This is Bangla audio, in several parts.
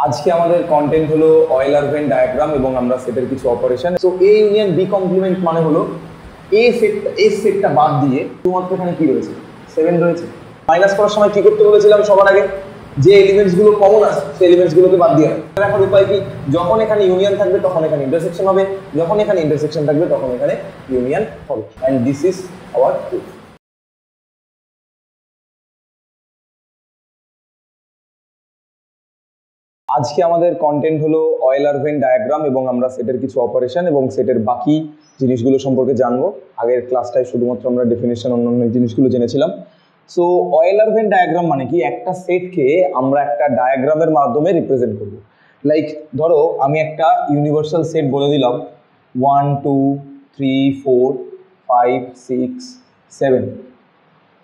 আজকে আমাদের কন্টেন্ট হলো অয়েলার ভেন ডায়াগ্রাম এবং আমরা সেটের কিছু operation. So A union B complement মানে হলো এ সেটটা বাদ দিয়ে শুধুমাত্র এখানে কি রয়েছে, 7 রয়েছে। মাইনাস করার সময় কি করতে বলেছিলাম সবার আগে, যে এলিমেন্টস গুলো কমন আছে সেই এলিমেন্টস গুলোকে বাদ দিয়ে রাখার উপায় কি, যখন এখানে ইউনিয়ন থাকবে তখন এখানে ইন্টারসেকশন হবে, যখন এখানে ইন্টারসেকশন থাকবে তখন এখানে ইউনিয়ন হবে। And this is our proof. আজকে আমাদের কন্টেন্ট হলো অয়েলার ভেন ডায়াগ্রাম এবং আমরা সেটের কিছু অপারেশন এবং সেটের বাকি জিনিসগুলো সম্পর্কে জানবো। আগের ক্লাসটায় শুধুমাত্র আমরা ডেফিনেশন অন্যান্য জিনিসগুলো জেনেছিলাম। সো অয়েলার ভেন ডায়াগ্রাম মানে কি, একটা সেটকে আমরা একটা ডায়াগ্রামের মাধ্যমে রিপ্রেজেন্ট করব। লাইক ধরো আমি একটা ইউনিভার্সাল সেট বলে দিলাম 1 2 3 4 5 6 7,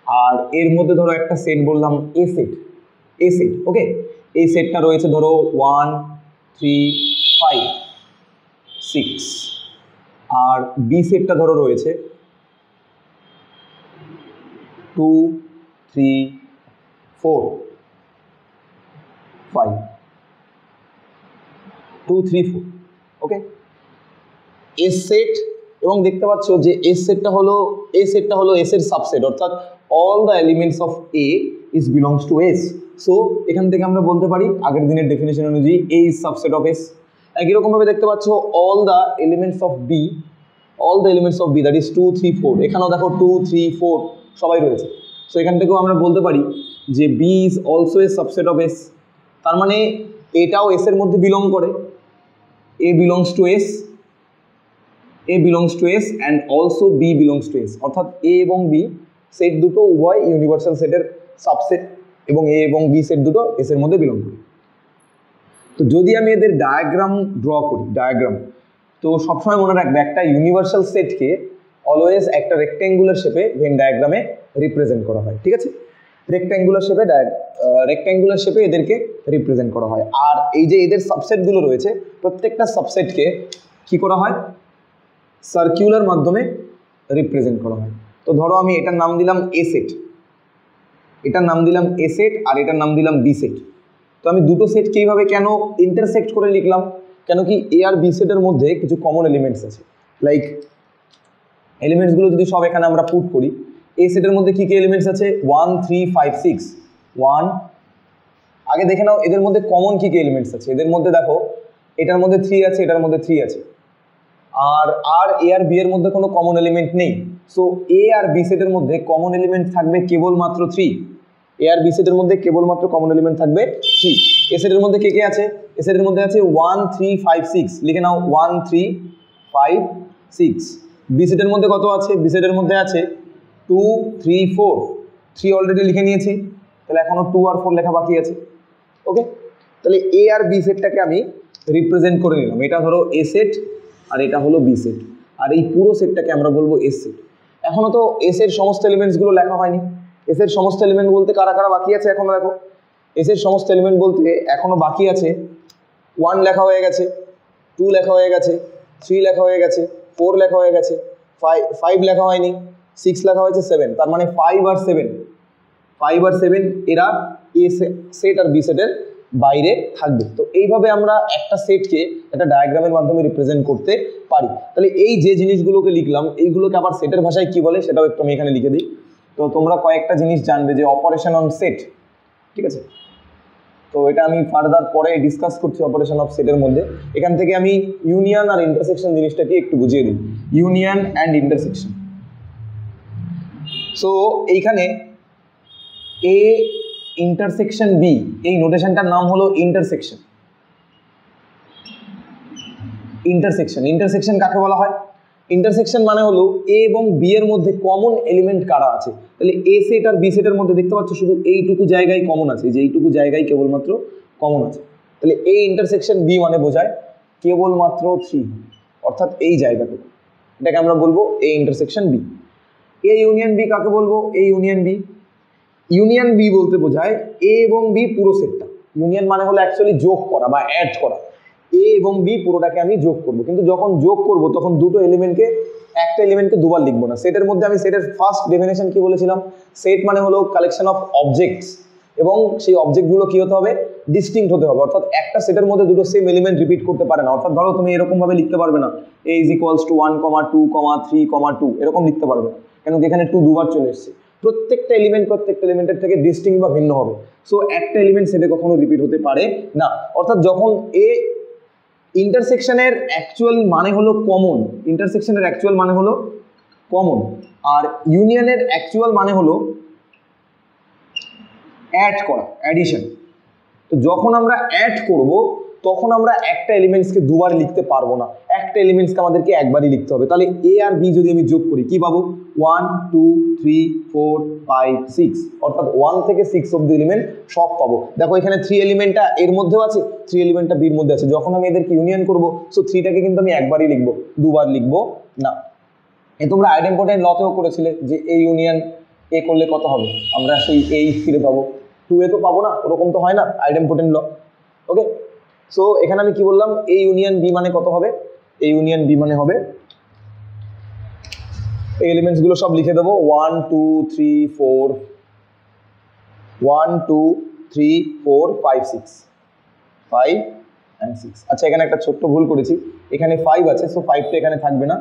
আর এর মধ্যে ধরো একটা সেট বললাম এ সেট ওকে। এই সেটটা রয়েছে ধরো 1 3 5 6, আর বি সেটটা ধরো রয়েছে 2 3 4 5 2 3 4 ওকে। এস সেট, এবং দেখতে পাচ্ছ যে এস সেটটা হলো এস এর সাবসেট, অর্থাৎ all the elements of A is belongs to S. So এখান থেকে আমরা বলতে পারি আগের দিনের ডেফিনেশন অনুযায়ী A is subset of S. একই রকম ভাবে দেখতে পাচ্ছ all the elements of B that is 2 3 4, এখানেও দেখো 2 3 4 সবাই রয়েছে। সো এখান থেকেও আমরা বলতে পারি যে B is also a subset of S, তার মানে এটাও এস এর মধ্যে বিলং করে। A belongs to S, A belongs to S and also B belongs to S, অর্থাৎ A এবং B সেট দুটো উভয় ইউনিভার্সাল সেটের সাবসেট এবং A এবং B সেট দুটো S এর মধ্যে বিলং করে। তো যদি আমি এদের ডায়াগ্রাম ড্র করি, তো সবসময় মনে রাখবে একটা ইউনিভার্সাল সেটকে অলওয়েজ একটা রেক্ট্যাঙ্গুলার শেপে ভেন ডায়াগ্রামে রিপ্রেজেন্ট করা হয়, ঠিক আছে। রেক্ট্যাঙ্গুলার শেপে এদেরকে রিপ্রেজেন্ট করা হয়। আর এই যে এদের সাবসেটগুলো রয়েছে, প্রত্যেকটা সাবসেটকে কি করা হয়, সার্কুলার মাধ্যমে রিপ্রেজেন্ট করা হয়। তো ধরো আমি এটার নাম দিলাম এ সেট, আর এটার নাম দিলাম বি সেট। তো আমি দুটো সেটকে এইভাবে কেন ইন্টারসেক্ট করে লিখলাম, কেন কি এ আর বি সেটের মধ্যে কিছু কমন এলিমেন্টস আছে। লাইক এলিমেন্টসগুলো যদি সব এখানে আমরা পুট করি, এ সেটের মধ্যে কি কি এলিমেন্টস আছে, 1 3 5 6 1। আগে দেখে নাও এদের মধ্যে কমন কি কি এলিমেন্টস আছে। এদের মধ্যে দেখো এটার মধ্যে 3 আছে, এটার মধ্যে 3 আছে, আর এ আর বি এর মধ্যে কোনো কমন এলিমেন্ট নেই। সো এ আর বি সেটের মধ্যে কমন এলিমেন্ট থাকবে কেবলমাত্র 3। এ আর বি সেটের মধ্যে কেবলমাত্র কমন এলিমেন্ট থাকবে 3। এ সেটের মধ্যে কে কে আছে, এ সেটের মধ্যে আছে 1 3 5 6, লিখে নাও 1 3 5 6। বি সেটের মধ্যে কত আছে, বি সেটের মধ্যে আছে 2 3 4, 3 অলরেডি লিখে নিয়েছি, তাহলে এখনো 2 আর 4 লেখা বাকি আছে ওকে। তাহলে এ আর বি সেটটাকে আমি রিপ্রেজেন্ট করে নিলাম। এটা ধরো এ সেট আর এটা হলো বি সেট, আর এই পুরো সেটটাকে আমরা বলবো এস সেট। এখনো তো এস এর সমস্ত এলিমেন্টসগুলো লেখা হয়নি। এস এর সমস্ত এলিমেন্ট বলতে কারা কারা বাকি আছে এখনো দেখো। এস এর সমস্ত এলিমেন্ট বলতে এখনো বাকি আছে 1 লেখা হয়ে গেছে, 2 লেখা হয়ে গেছে, 3 লেখা হয়ে গেছে, 4 লেখা হয়ে গেছে, 5 লেখা হয়নি, 6 লেখা হয়েছে, 7। তার মানে 5 আর 7 এরা এ সেট আর বি সেটের বাইরে থাকবে। তো এইভাবে আমরা একটা সেটকে একটা ডায়াগ্রামের মাধ্যমে রিপ্রেজেন্ট করতে পারি। তাহলে এই যে জিনিসগুলোকে লিখলাম, এইগুলোকে আবার সেটের ভাষায় কি বলে সেটাও একটু আমি এখানে লিখে দিই। তো তোমরা কয়েকটা জিনিস জানবে, যে অপারেশন অন সেট, ঠিক আছে। তো এটা আমি ফার্দার পরে ডিসকাস করছি অপারেশন অফ সেটের মধ্যে। এখান থেকে আমি ইউনিয়ন আর ইন্টারসেকশন জিনিসটাকে একটু বুঝিয়ে দিই। Union and intersection. সো এইখানে এ ইন্টারসেকশন বি, এই নোটেশনটার নাম হলো ইন্টারসেকশন। ইন্টারসেকশন কাকে বলা হয়, ইন্টারসেকশন মানে হলো এ এবং বি এর মধ্যে কমন এলিমেন্ট কারা আছে। তাহলে এ সেট আর বি সেটের মধ্যে দেখতে পাচ্ছ শুধু এইটুকু জায়গায় কমন আছে, যে এইটুকু জায়গায় কেবলমাত্র কমন আছে। তাহলে এই ইন্টারসেকশন বি মানে বোঝায় কেবলমাত্র 3, অর্থাৎ এই জায়গাটুকু, এটাকে আমরা বলবো A intersection B. A union B কাকে বলবো, এ ইউনিয়ন বি বলতে বোঝায় এ এবং বি পুরো সেটটা। ইউনিয়ন মানে হলো অ্যাকচুয়ালি যোগ করা বা অ্যাড করা। এ এবং বি পুরোটাকে আমি যোগ করব, কিন্তু যখন যোগ করব তখন একটা এলিমেন্টকে দুবার লিখবো না। সেটের মধ্যে আমি সেটের ফার্স্ট ডেফিনেশন কি বলেছিলাম, সেট মানে হলো কালেকশন অফ অবজেক্টস, এবং সেই অবজেক্টগুলো কি হতে হবে, ডিস্টিংক্ট হতে হবে, অর্থাৎ একটা সেটের মধ্যে দুটো সেম এলিমেন্ট রিপিট করতে পারে না। অর্থাৎ ধরো তুমি এরকম ভাবে লিখতে পারবে না a = 1, 2, 3, 2 এরকম লিখতে পারবে না, কেন কি এখানে 2 দুবার চলে এসেছে। প্রত্যেকটা এলিমেন্টের থেকে ডিস্টিংক্ট বা ভিন্ন হবে। সো একটা এলিমেন্ট সেটে কখনো রিপিট হতে পারে না। অর্থাৎ যখন এ ইন্টারসেকশনের অ্যাকচুয়াল মানে হলো কমন, ইন্টারসেকশনের অ্যাকচুয়াল মানে হলো কমন, আর ইউনিয়নের অ্যাকচুয়াল মানে হলো অ্যাড করা, অ্যাডিশন। তো যখন আমরা অ্যাড করব তখন আমরা একটা এলিমেন্টসকে দুবার লিখতে পারবো না, একটা এলিমেন্টসকে আমাদেরকে একবারই লিখতে হবে। তাহলে এ আর বি যদি আমি যোগ করি কি পাবো? 1, 2, 3, 4, 5, 6, অর্থাৎ 1 থেকে 6 অব্দি এলিমেন্ট সব পাবো। দেখো এখানে 3 এলিমেন্টটা এর মধ্যেও আছে, 3 এলিমেন্টটা বির মধ্যে আছে। যখন আমি এদেরকে ইউনিয়ন করব, সো 3টাকে কিন্তু আমি একবারই লিখবো, দুবার লিখবো না। তোমরা আইডেম্পোর্টেন্ট লতেও করেছিলে যে এ ইউনিয়ন এ করলে কত হবে, আমরা সেই এই ফিরে পাবো, 2a তো পাবো না, ওরকম তো হয় না আইডেম্পোর্টেন্ট ল। ওকে, সো এখানে আমি কি বললাম, এ ইউনিয়ন বি মানে কত হবে? এ ইউনিয়ন বি মানে হবে, এই এলিমেন্টস গুলো সব লিখে দেবো, 1, 2, 3, 4, 1, 2, 3, 4, 5, 6, 5 and 6। আচ্ছা এখানে একটা ছোট্ট ভুল করেছি, এখানে 5 আছে, সো 5টা এখানে থাকবে না,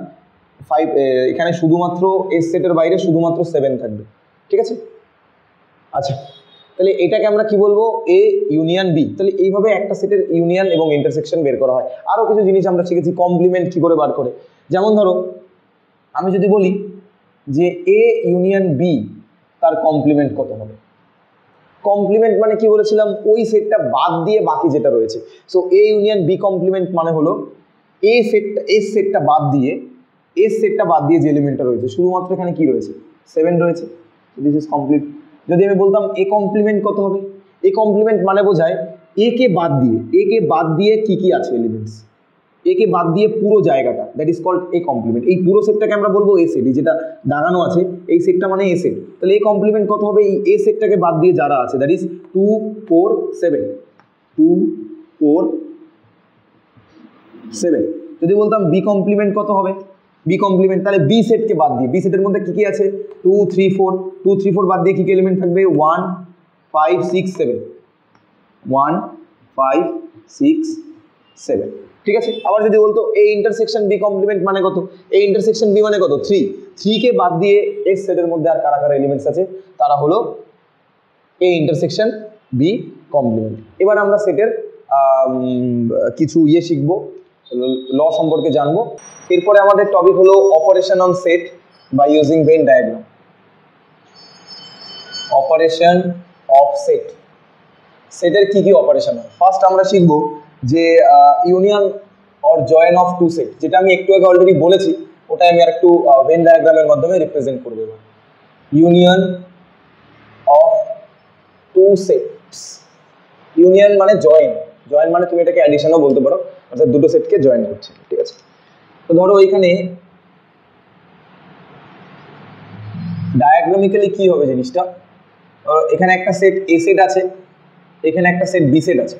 5 এখানে শুধুমাত্র এস সেটের বাইরে শুধুমাত্র 7 থাকবে, ঠিক আছে। আচ্ছা তাহলে এটাকে আমরা কি বলবো? A union B. তাহলে এইভাবে একটা সেটের ইউনিয়ন এবং ইন্টারসেকশন বের করা হয়। আরো কিছু জিনিস আমরা শিখেছি, কমপ্লিমেন্ট কি করে বার করে। যেমন ধরো আমি যদি বলি যে এ ইউনিয়ন বি, তার কমপ্লিমেন্ট কত হবে? কমপ্লিমেন্ট মানে কি বলেছিলাম, ওই সেটটা বাদ দিয়ে বাকি যেটা রয়েছে। So A union B complement মানে হলো এস সেটটা বাদ দিয়ে যে এলিমেন্টটা রয়েছে, শুধুমাত্র এখানে কি রয়েছে? 7 রয়েছে, দিস ইজ কমপ্লিট। যদি আমি বলতাম এ কমপ্লিমেন্ট কত হবে? এ কমপ্লিমেন্ট মানে বোঝায় এ কে বাদ দিয়ে কি কি আছে এলিমেন্টস, এ কে বাদ দিয়ে পুরো জায়গাটা, that is called A complement. এই পুরো সেটটাকে আমরা বলবো এ সেট, যেটা দাগানো আছে এই সেটটা মানে এ সেট। তাহলে এ কমপ্লিমেন্ট কত হবে? এই এ সেটটাকে বাদ দিয়ে যারা আছে, দ্যাট ইজ 2, 4, 7, 2, 4, 7। যদি বলতাম বি কমপ্লিমেন্ট কত হবে? বি কমপ্লিমেন্ট তাহলে বি সেটকে বাদ দিয়ে, বি সেটের মধ্যে কি কি আছে? 2, 3, 4, 2, 3, 4 বাদ দিয়ে কি কি এলিমেন্ট থাকবে? 1, 5, 6, 7, 1, 5, 6, 7, ঠিক আছে। আবার যদি বলতো এই ইন্টারসেকশন বি কমপ্লিমেন্ট মানে কত? এই ইন্টারসেকশন বি মানে কত? 3, 3 কে বাদ দিয়ে এস সেটের মধ্যে আর কারা কারা এলিমেন্টস আছে, তারা হলো এই ইন্টারসেকশন বি কমপ্লিমেন্ট। এবার আমরা সেটের কিছু শিখবো, ল সম্পর্কে জানবো। এরপরে আমাদের টপিক হলো operation on set by using Venn diagram. Operation of set, সেটের কি কি অপারেশন হয়। ফার্স্ট আমরা শিখবো যে union or join of two set, যেটা আমি একটু আগে অলরেডি বলেছি, ওটাই আমি আর একটু ভেন ডায়াগ্রামের মাধ্যমে রিপ্রেজেন্ট করব। Union of two sets, union মানে জয়েন, জয়েন মানে তুমি এটাকে অ্যাডিশনও বলতে পারো, অর্থাৎ দুটো সেটকে জয়েন করছে, ঠিক আছে। তো ধরো এখানে ডায়াগ্রামিক্যালি কি হবে জিনিসটা, এখানে একটা সেট এ সেট আছে, এখানে একটা সেট বি সেট আছে,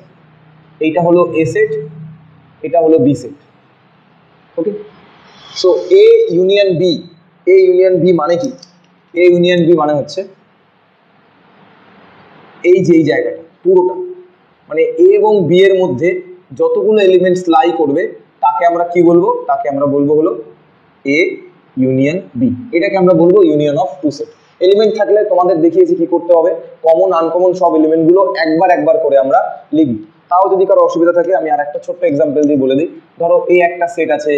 এইটা হলো এ সেট, এটা হলো B set, okay. So A union B, A union B মানে কি? এ ইউনিয়ন বি মানে হচ্ছে এই যে এই জায়গাটা পুরোটা, মানে এ এবং বি এর মধ্যে যতগুলো এলিমেন্টস লাই করবে তাকে আমরা কি বলবো? তাকে আমরা বলবো হলো এ ইউনিয়ন বি। এটাকে আমরা বলবো union of two set. Element থাকলে তোমাদের দেখিয়েছি কি করতে হবে, কমন আনকমন সব এলিমেন্টগুলো একবার করে আমরা লিখব। তাও যদি কারো অসুবিধা থাকে আমি আর একটা ছোট্ট এক্সাম্পল দিয়ে বলে দিই। ধরো এই একটা সেট আছে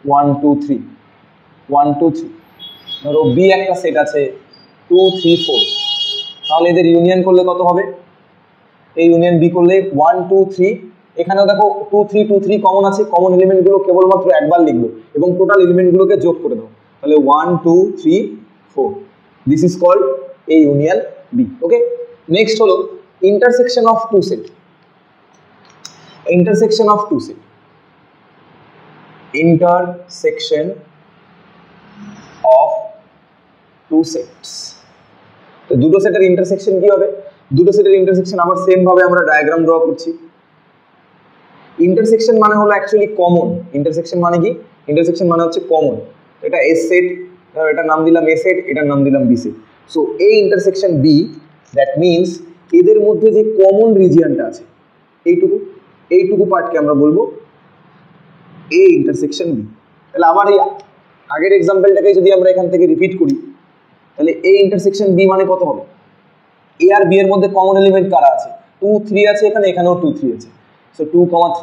1, 2, 3, 1, 2, 3। ধরো বি একটা সেট আছে 2, 3, 4। তাহলে এদের ইউনিয়ন করলে কত হবে? এই ইউনিয়ন বি করলে 1, 2, 3, এখানেও দেখো 2, 3, 2, 3 কমন আছে, কমন এলিমেন্টগুলো কেবলমাত্র একবার লিখবো এবং টোটাল এলিমেন্টগুলোকে যোগ করে দাও, তাহলে 1, 2, 3, 4। This is called A union B, okay. Next হলো intersection of two set. Intersection of two set, intersection of two sets. তো দুটো সেটের ইন্টারসেকশন কি হবে? দুটো সেটের ইন্টারসেকশন আবার সেম ভাবে আমরা ডায়াগ্রাম ড্র করছি। ইন্টারসেকশন মানে হলো অ্যাকচুয়ালি কমন। ইন্টারসেকশন মানে কি? ইন্টারসেকশন মানে হচ্ছে কমন। এটা এস সেট, এটার নাম দিলাম এ সেট, এটার নাম দিলাম B set. So A intersection B, that means এদের মধ্যে যে কমন রিজিয়নটা আছে, এইটুকু এইটুকু পার্টকে আমরা বলবো এ ইন্টারসেকশন বি। তাহলে আবার এই আগের এক্সাম্পলটাকে যদি আমরা এখান থেকে রিপিট করি, তাহলে এ ইন্টারসেকশন বি মানে কত হবে? এ আর বি এর মধ্যে কমন এলিমেন্ট কারা আছে? 2 3 আছে এখানে, এখানেও 2 3 আছে, so 2, 3,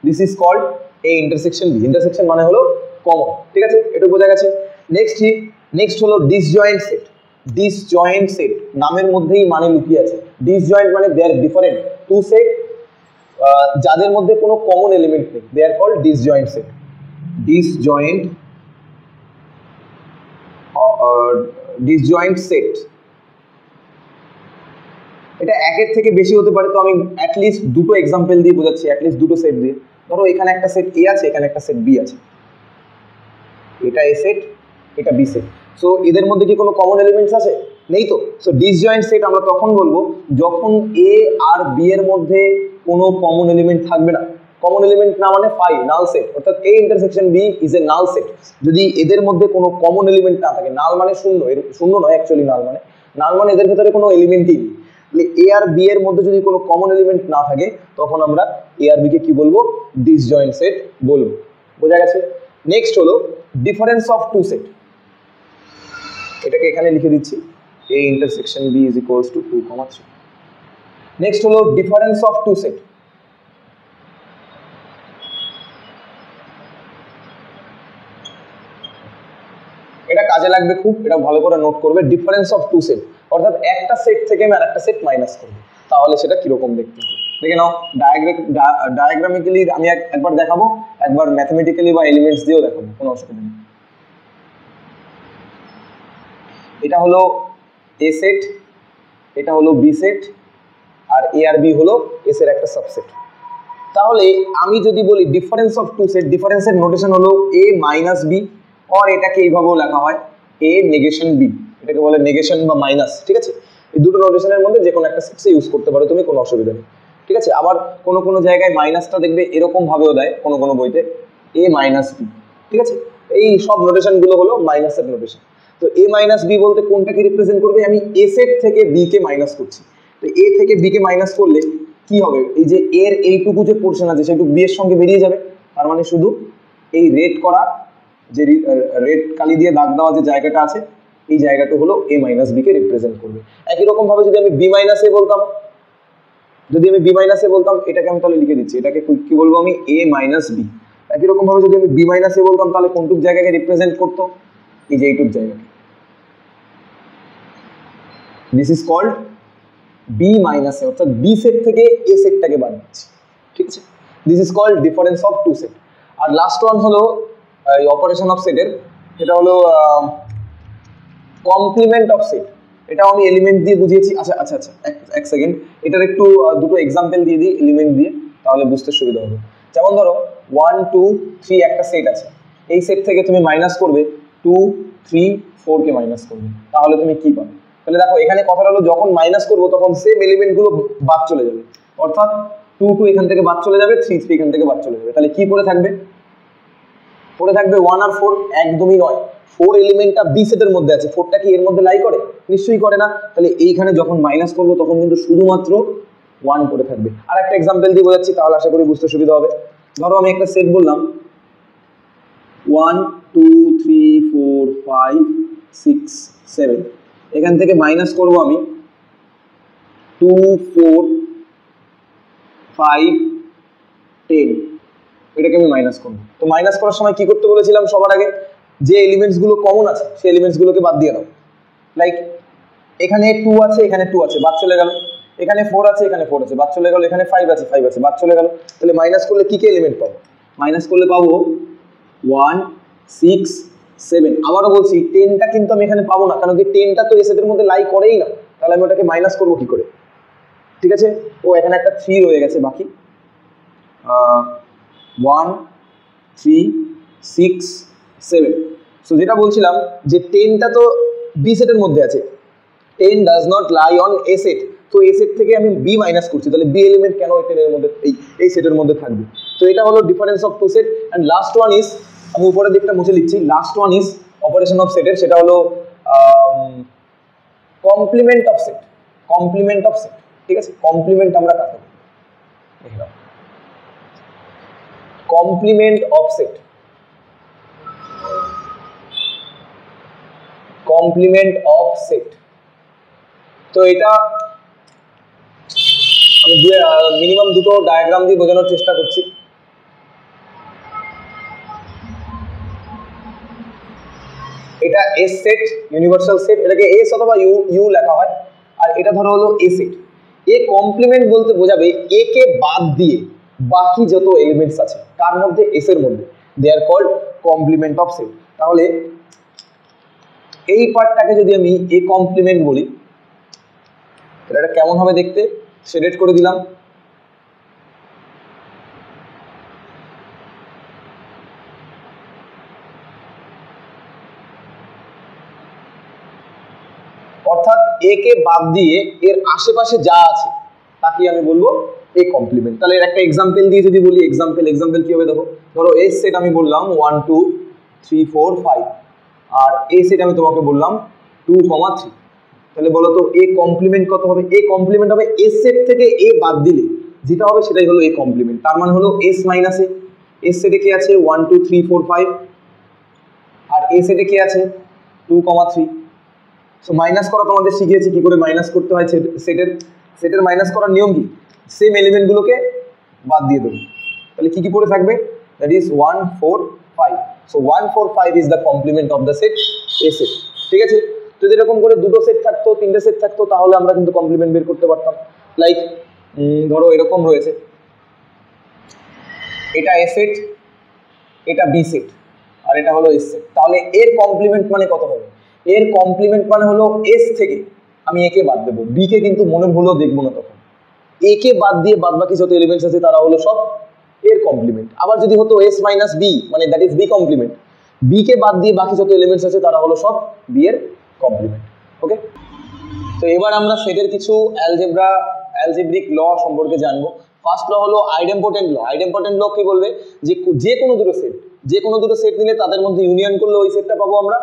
this is called A intersection B. Intersection মানে হলো কমন, ঠিক আছে, এটা বোঝা গেছে। নেক্সট হলো ডিসজয়েন্ট সেট। ডিসজয়েন্ট সেট নামের মধ্যেই মানে লুকিয়ে আছে। ডিসজয়েন্ট মানে they are different two set যাদের মধ্যে কোনো কমন এলিমেন্ট নেই, they are called disjoint set. Disjoint disjoint set, এটা একের থেকে বেশি হতে পারে, তো আমি অ্যাটলিস্ট দুটো এক্সাম্পল দিয়ে বোঝাচ্ছি, অ্যাটলিস্ট দুটো সেট দিয়ে। ধরো এখানে একটা সেট এ আছে, এখানে একটা সেট বি আছে, এটা এ সেট, এটা বি সেট, সো এদের মধ্যে কি কোনো কমন এলিমেন্টস আছে? নেই তো। সো ডিসজয়েন্ট সেট আমরা তখন বলবো যখন এ আর বি এর মধ্যে কোনো কমন এলিমেন্ট থাকবে না। কমন এলিমেন্ট না মানে ফাই, নাল সেট, অর্থাৎ A intersection B is a null set যদি এদের মধ্যে কোনো কমন এলিমেন্ট না থাকে। নাল মানে শূন্য, শূন্য নয় অ্যাকচুয়ালি, নাল মানে এদের ভিতরে কোনো এলিমেন্টই নেই। এ আর বি এর মধ্যে যদি কোনো কমন এলিমেন্ট না থাকে, তখন আমরা এ আর বি কে কি বলবো? ডিসজয়েন্ট সেট বলবো। বোঝা গেছে? নেক্সট হলো ডিফারেন্স অফ টু সেট। এটাকে এখানে লিখে দিচ্ছি, A intersection B is equals to 2, 3। Next হলো ডিফারেন্স অফ টু সেট। এটা কাজে লাগবে খুব, এটা ভালো করে নোট করবে। ডিফারেন্স অফ টু সেট অর্থাৎ একটা সেট থেকে আমি আরেকটা সেট মাইনাস করবো, তাহলে সেটা কিরকম দেখতে হবে দেখে নাও। ডায়াগ্রামিক্যালি আমি একবার দেখাবো, একবার ম্যাথমেটিক্যালি বা এলিমেন্টস দিয়েও দেখাবো, কোনো অসুবিধা নেই। এটা হলো এ সেট, এটা হলো বি সেট, আর এ আর বি হলো এস এর একটা সাবসেট। তাহলে আমি যদি বলি ডিফারেন্স অফ টু সেট, ডিফারেন্সের নোটেশন হলো এ মাইনাস বি, আর এটাকে এইভাবেও লেখা হয় এ নেগেশন বি, এটাকে বলে নেগেশন বা মাইনাস, ঠিক আছে। এই দুটো নোটেশনের মধ্যে যে কোনো একটা সেটে ইউজ করতে পারো তুমি, কোনো অসুবিধা নেই, ঠিক আছে। আবার কোনো কোনো জায়গায় মাইনাসটা দেখবে এরকম ভাবেও দেয়, কোনো কোনো বইতে এ মাইনাস বি, ঠিক আছে। এই সব নোটেশনগুলো হলো মাইনাসের নোটেশন। তো এ মাইনাস বি বলতে কোনটাকে রিপ্রেজেন্ট করবে? আমি এ সেট থেকে বি কে মাইনাস করছি, তো এ থেকে বি কে মাইনাস করলে কি হবে? এই যে এর এইটুকু যে পোর্শন আছে সেটুকু বি এর সঙ্গে বেরিয়ে যাবে, তার মানে শুধু এই রেড করা যে রেড কালি দিয়ে দাগ দেওয়া যে জায়গাটা আছে, এই জায়গাটা হলো A minus B K represent করবে। একই রকম ভাবে যদি আমি বি মাইনাস এ বলতাম, এটাকে আমি তাহলে লিখে দিচ্ছি, এটাকে কি বলবো আমি? এ মাইনাস বি। একই রকম ভাবে যদি আমি বি মাইনাস এ বলতাম, তাহলে কোনটুক জায়গাকে রিপ্রেজেন্ট করতো? এই যে এইটুক জায়গাকে। This is called B minus A, অর্থাৎ বি সেট থেকে এ সেটটাকে বাদ দিচ্ছি, ঠিক আছে। This is called difference of two set. আর লাস্ট ওয়ান হলো অপারেশন অফ সেটের, এটা হলো কমপ্লিমেন্ট অফ সেট। এটাও আমি এলিমেন্ট দিয়ে বুঝিয়েছি। আচ্ছা এক সেকেন্ড, এটার একটু দুটো এক্সাম্পল দিয়ে দিই এলিমেন্ট দিয়ে, তাহলে বুঝতে সুবিধা হবে। যেমন ধরো 1 2 3 একটা সেট আছে, এই সেট থেকে তুমি মাইনাস করবে 2 3 4 কে মাইনাস করবে, তাহলে তুমি কি পাবে? তাহলে দেখো এখানে কথাটা হলো যখন মাইনাস করবো তখন সেম এলিমেন্টগুলো বাদ চলে যাবে, অর্থাৎ 2 2 এখান থেকে বাদ চলে যাবে, 3 3 এখান থেকে বাদ চলে যাবে। তাহলে কি পড়ে থাকবে? 1 আর 4 একদমই নয়, 4 এলিমেন্টটা বি সেটের মধ্যে আছে, 4টা কি এর মধ্যে লাই করে? নিশ্চয়ই করে না। তাহলে এইখানে যখন মাইনাস করবো তখন কিন্তু শুধুমাত্র 1 পড়ে থাকবে। আর একটা এক্সাম্পল দিয়ে বোঝাচ্ছি, তাহলে আশা করি বুঝতে সুবিধা হবে। ধরো আমি একটা সেট বললাম 1 2 3 4 5 6 7, এখান থেকে মাইনাস করব আমি 2 4 5 10, এটাকে আমি মাইনাস করবো। তো মাইনাস করার সময় কি করতে বলেছিলাম? সবার আগে যে এলিমেন্টস গুলো কমন আছে সেই এলিমেন্টস গুলোকে বাদ দিয়ে দাও। লাইক এখানে 2 আছে, এখানে 2 আছে, বাদ চলে গেল। এখানে 4 আছে, এখানে 4 আছে, বাদ চলে গেল। এখানে 5 আছে, 5 আছে, বাদ চলে গেল। তাহলে মাইনাস করলে কি কি এলিমেন্ট পাবো? মাইনাস করলে পাবো 1 6 7। আবারও বলছি 10টা কিন্তু আমি এখানে পাবো না, কারণ কি 10টা তো এই সেটের মধ্যে লাই করেই না, তাহলে আমি ওটাকে মাইনাস করবো কি করে? ঠিক আছে, ও এখানে একটা 3 রয়ে গেছে বাকি। 1 3 6 7। সো যেটা বলছিলাম যে 10টা তো বি সেটের মধ্যে আছে, 10 does not lie on a set, তো এ সেট থেকে আমি বি মাইনাস করছি, তাহলে বি এলিমেন্ট কেন এর মধ্যে এই সেটের মধ্যে থাকবে? তো এটা হলো difference of two set. And last one is, আমি উপরের দিকটা মুছে লিখছি, last one is operation of সেটের, সেটা হলো complement of set. Complement of set, ঠিক আছে। কমপ্লিমেন্ট আমরা কাকে বলি? Complement of set, complement of set. তো এটা আমি মিনিমাম দুটো ডায়াগ্রাম দিয়ে বোঝানোর চেষ্টা করছি। এটা এস সেট, ইউনিভার্সাল সেট, এটাকে এস অথবা ইউ ইউ লেখা হয়। আর এটা ধরো হলো এ সেট। এ কমপ্লিমেন্ট বলতে বোঝাবে এ কে বাদ দিয়ে বাকি যত এলিমেন্টস আছে তার মধ্যে এস এর মধ্যে, they are called complement of set. তাহলে এই পার্টটাকে যদি আমি এ কমপ্লিমেন্ট বলি, এটা কেমন হবে দেখতে, শেডেড করে দিলাম। অর্থাৎ এ কে বাদ দিয়ে এর আশেপাশে যা আছে তাকে আমি বলবো এ কমপ্লিমেন্ট। তাহলে এর একটা এক্সাম্পল দিয়ে যদি বলি, এক্সাম্পল কি হবে দেখো, ধরো এস সেট আমি বললাম 1 2 3 4 5, আর এ সেট আমি তোমাকে বললাম 2, 3। তাহলে বলো তো এ কমপ্লিমেন্ট কত হবে? এ কমপ্লিমেন্ট হবে এস সেট থেকে এ বাদ দিলে যেটা হবে সেটাই হলো এ কমপ্লিমেন্ট। তার মানে হলো এস মাইনাস এ। এস সেটে কি আছে 1 2 3 4 5, আর এ সেটে কি আছে 2, 3। সো মাইনাস করা তোমাদের শিখিয়েছি কি করে মাইনাস করতে হয় সেটের মাইনাস করার নিয়ম কি, সেম এলিমেন্টগুলোকে বাদ দিয়ে দেবো। তাহলে কি কি পড়ে থাকবে, that is 1 4 5। So 1 4 5 is the complement of the set A set. ঠিক আছে, যদি এরকম করে দুটো সেট থাকতো, তিনটে সেট থাকতো, তাহলে আমরা কিন্তু কমপ্লিমেন্ট বের করতে পারতাম। লাইক ধরো এরকম রয়েছে, এটা এ সেট, এটা বি সেট, আর এটা হলো এস সেট। তাহলে এর কমপ্লিমেন্ট মানে কত হবে? এর কমপ্লিমেন্ট মানে হলো এস থেকে আমি এ কে বাদ দেবো, বি কে কিন্তু মনের ভুলেও দেখবো না তখন। এ কে বাদ দিয়ে বাদ বাকি যত এলিমেন্টস আছে তারা হলো সব এর কমপ্লিমেন্ট। আবার যদি হতো এস মাইনাস বি, মানে that is B complement, B কে বাদ দিয়ে বাকি যত এলিমেন্টস আছে তারা হলো সব বি এর কমপ্লিমেন্ট। ওকে, তো এবার আমরা সেটের কিছু অ্যালজেব্রিক ল সম্পর্কে জানবো। ফার্স্ট ল হলো আইডেম্পোটেন্ট ল। আইডেম্পোটেন্ট ল কি বলবে, যে কোনো দুটো সেট নিলে তাদের মধ্যে ইউনিয়ন করলে ওই সেটটা পাবো আমরা,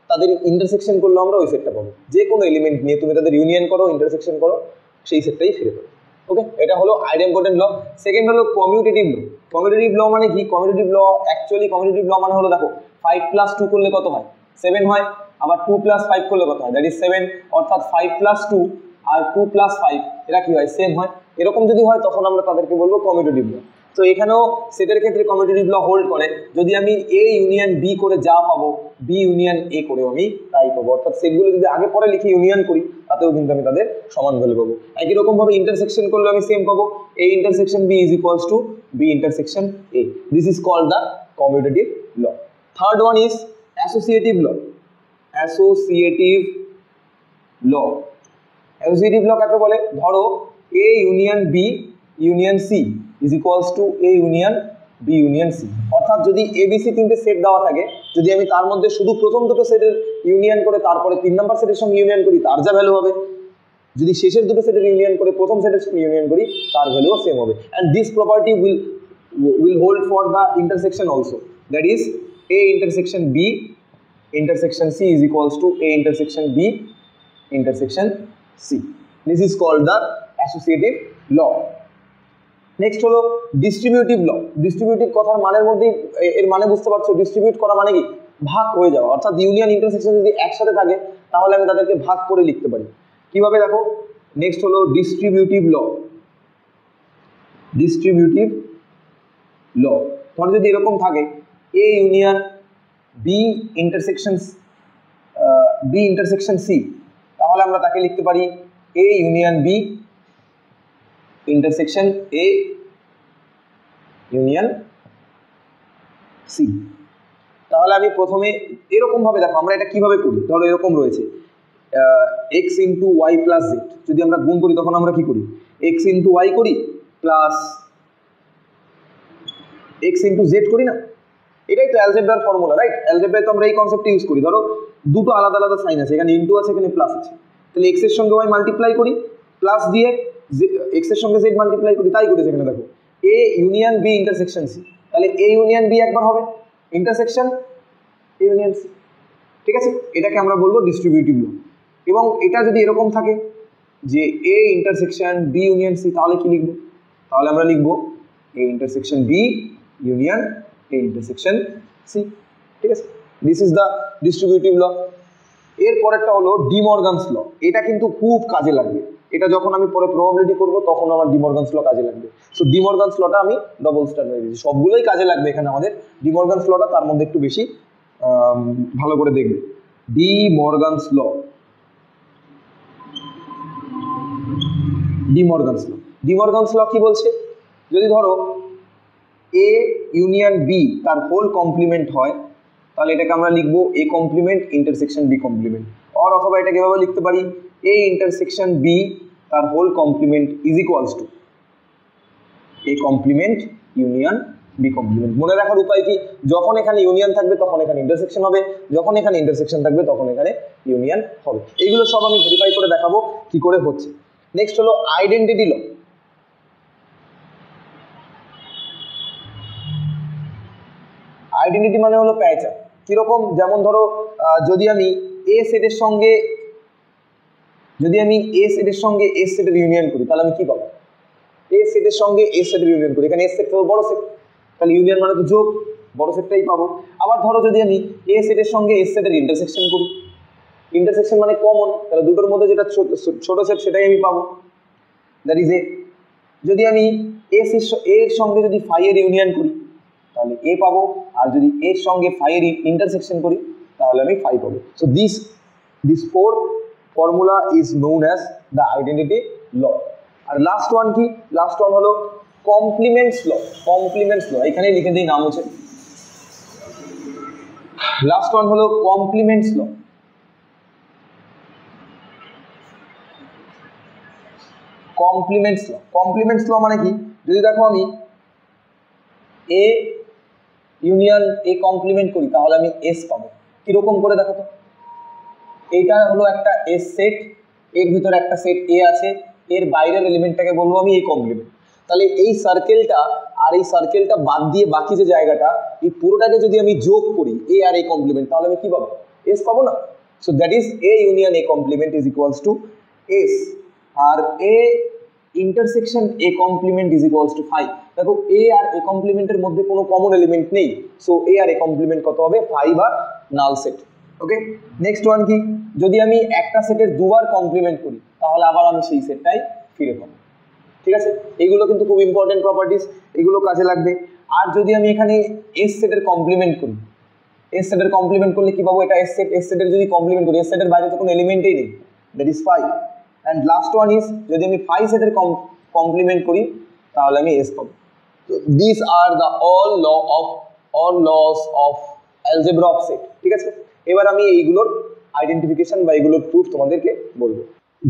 তাদের ইন্টারসেকশন করলে আমরা ওই সেটটা পাবো। যে কোনো এলিমেন্ট নিয়ে তুমি তাদের ইউনিয়ন করো, ইন্টারসেকশন করো, সেই সেটটাই ফিরে পাবো। ওকে, এটা হলো আইডেম্পোটেন্ট ল। সেকেন্ড হলো কমিউটেটিভ ল। কমিউটেটিভ ল মানে কি? কমিউটেটিভ ল অ্যাকচুয়ালি কমিউটেটিভ ল মানে হলো দেখো 5 + 2 করলে কত হয়? 7 হয়। আবার 2 + 5 করলে কত হয়? That is 7। অর্থাৎ 5 + 2 আর 2 + 5 এরা কি হয়? সেম হয়। এরকম যদি হয় তখন আমরা তাদেরকে বলবো কমিউটেটিভ ল। তো এখানেও সেটের ক্ষেত্রে কমিউটেটিভ ল হোল্ড করে। যদি আমি এ ইউনিয়ন বি করে যা পাবো, বি ইউনিয়ন এ করেও আমি তাই পাবো। অর্থাৎ সেটগুলো যদি আগে পরে লিখে ইউনিয়ন করি তাতেও কিন্তু আমি তাদের সমান ভ্যালু পাবো। একই রকম ভাবে ইন্টারসেকশন করলে আমি সেম পাবো, A intersection B is equals to B intersection A. This is called the commutative law. Third one is associative law. Associative law, associative law কাকে বলে? ধরো A union B union C is equals to A union B union C. অর্থাৎ যদি এবিসি তিনটে সেট দেওয়া থাকে, যদি আমি তার মধ্যে শুধু প্রথম দুটো সেটের ইউনিয়ন করে তারপরে 3 নম্বর সেটের সঙ্গে ইউনিয়ন করি, তার যা ভ্যালু হবে। যদি শেষের দুটো সেটের ইউনিয়ন করে প্রথম সেটের সঙ্গে ইউনিয়ন করি, তার ভ্যালুও সেম হবে। And this property will hold for the intersection also, that is a intersection b intersection c is equals to a intersection b intersection c. This is called the associative law. Next হলো ডিস্ট্রিবিউটিভ ল। ডিস্ট্রিবিউটিভ কথার মানের মধ্যেই এর মানে বুঝতে পারছো, ডিস্ট্রিবিউট করা মানে কি? ভাগ হয়ে যাওয়া। অর্থাৎ ইউনিয়ন ইন্টারসেকশন যদি একসাথে থাকে তাহলে আমি তাদেরকে ভাগ করে লিখতে পারি। কিভাবে দেখো, নেক্সট হলো ডিস্ট্রিবিউটিভ ল। ডিস্ট্রিবিউটিভ ল ধরো যদি এরকম থাকে A union B intersection C, তাহলে আমরা তাকে লিখতে পারি A union B intersection A union C. তাহলে আমি প্রথমে এরকম ভাবে দেখো আমরা এটা কিভাবে করি। ধরো এরকম রয়েছে X into Y plus Z, যদি আমরা গুণ করি তখন আমরা কি করি? এক্স ইন্টু ওয়াই করি প্লাস এক্স ইন্টু জেড করি না? এটাই তো অ্যালজেব্রার ফর্মুলা, রাইট? অ্যালজেব্রায় তো আমরা এই কনসেপ্টটা ইউজ করি। ধরো দুটো আলাদা আলাদা সাইন আছে, এখানে ইন্টু আছে, এখানে প্লাস আছে, তাহলে এক্স এর সঙ্গে ওয়াই মাল্টিপ্লাই করি, প্লাস দিয়ে এক্স এর সঙ্গে জেড মাল্টিপ্লাই করি, তাই করেছে এখানে দেখো A union B intersection C. তাহলে এ ইউনিয়ন বি একবার হবে, ইন্টারসেকশন এ ইউনিয়ন সি। ঠিক আছে, এটাকে আমরা বলবো ডিস্ট্রিবিউটিভ ল। এবং এটা যদি এরকম থাকে যে A intersection B union C, তাহলে কি লিখবো? তাহলে আমরা লিখবো A intersection B union A intersection C. ঠিক আছে, this is the distributive law. এর পরেরটা হলো ডি মর্গানস ল। এটা কিন্তু খুব কাজে লাগবে, এটা যখন আমি পরে প্রবাবিলিটি করব তখন আমার ডি মর্গানস ল কাজে লাগবে। সো ডি মর্গানস লটা আমি ডবল স্টার হয়ে দিয়েছি, সবগুলোই কাজে লাগবে এখানে আমাদের, ডি মর্গানস লটা তার মধ্যে একটু বেশি ভালো করে দেখবে। De Morgan's law, De Morgan's law. De Morgan's law কি বলছে, যদি ধরো এ ইউনিয়ন বি তার হোল কমপ্লিমেন্ট হয়, তাহলে এটাকে আমরা লিখবো A complement intersection B complement. আর অথবা এটাকে এভাবে লিখতে পারি এ ইন্টারসেকশন বি তার whole complement is equals to A complement union B complement. মনে রাখার উপায় কি, যখন এখানে ইউনিয়ন থাকবে তখন এখানে ইন্টারসেকশন হবে, যখন এখানে ইন্টারসেকশন থাকবে তখন এখানে ইউনিয়ন হবে। এইগুলো সব আমি ভেরিফাই করে দেখাবো কি করে হচ্ছে। নেক্সট হলো আইডেন্টিটি ল। আইডেন্টিটি মানে হলো পেহচান। কিরকম, যেমন ধরো যদি আমি এ সেটের সঙ্গে এস সেটের ইউনিয়ন করি, তাহলে আমি কি পাবো, এ সেটের সঙ্গে এস সেটের ইউনিয়ন করি, এখানে এস সেট বড় সেট, তাহলে ইউনিয়ন মানে তো যোগ, বড় সেটটাই পাবো। আবার ধরো যদি আমি এ সেটের সঙ্গে এস সেটের ইন্টারসেকশন করি, ইন্টারসেকশন মানে কমন, তাহলে দুটোর মধ্যে যেটা ছোট সেট সেটাই আমি পাবো, দ্যাট ইজ এ। যদি আমি এর সঙ্গে যদি ফাই এর ইউনিয়ন করি তাহলে এ পাবো, আর যদি এর সঙ্গে ফাই এর ইন্টারসেকশন করি তাহলে আমি ফাই পাবো। So this four formula is known as the identity law. আর লাস্ট ওয়ান কি, লাস্ট ওয়ান হলো কমপ্লিমেন্টস ল। কমপ্লিমেন্টস ল এখানেই লিখে দিই নাম হচ্ছে, লাস্ট ওয়ান হলো complements law. Complements law, complements law মানে কি, যদি দেখো আমি এ ইউনিয়ন এ কমপ্লিমেন্ট করি তাহলে আমি এস পাবো। কিরকম করে দেখো তো, এইটা হলো একটা এস সেট, এর ভিতরে একটা সেট এ আছে, এর বাইরের এলিমেন্টটাকে বলবো আমি এ কমপ্লিমেন্ট। তাহলে এই সার্কেলটা আর এই সার্কেলটা বাদ দিয়ে বাকি যে জায়গাটা, এই পুরোটাকে যদি আমি যোগ করি এ আর এ কমপ্লিমেন্ট, তাহলে আমি কি পাবো, এস পাবো না। So that is A union A complement is equals to S, আর A intersection A complement is equals to phi. দেখো এ আর এ কমপ্লিমেন্টের মধ্যে কোনো কমন এলিমেন্ট নেই, সো এ আর এ কমপ্লিমেন্ট কত হবে, ফাই বা null set. Okay, next one কি, যদি আমি একটা সেটের দুবার কমপ্লিমেন্ট করি তাহলে আবার আমি সেই সেটটাই ফিরে পাবো। ঠিক আছে, এগুলো কিন্তু খুব ইম্পর্টেন্ট প্রপার্টিস, এগুলো কাজে লাগবে। আর যদি আমি এখানে এস সেটের কমপ্লিমেন্ট করি, এস সেটের কমপ্লিমেন্ট করলে কি পাবো, এটা এস সেট, এস সেটের যদি কমপ্লিমেন্ট করি, এস সেটের বাইরে তো কোনো এলিমেন্টই নেই, that is phi. And last one is যদি আমি ফাই সেটের কমপ্লিমেন্ট করি তাহলে আমি এস পাবো। তো this are the all laws of algebra of set. ঠিক আছে, এবার আমি এইগুলোর আইডেন্টিফিকেশন বা এইগুলোর প্রুফ তোমাদেরকে বলবো।